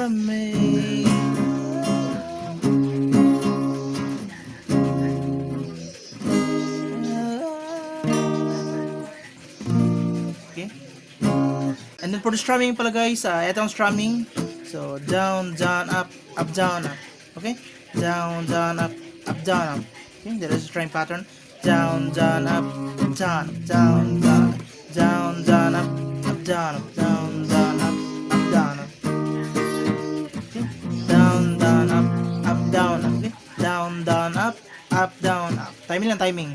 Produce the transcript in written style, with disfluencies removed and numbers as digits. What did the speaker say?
me. Okay. And then for the strumming pala guys, ito ang strumming. So, down, down, up, down, up. Okay? Down, down, up, down, up. Okay, that is the strumming pattern. Down, down, up, down, down, down, down, down, up, down, down, down, up, down, up. Okay? Down, down, up, down, up. Okay? Down, down, up, down, up. Timing lang, timing.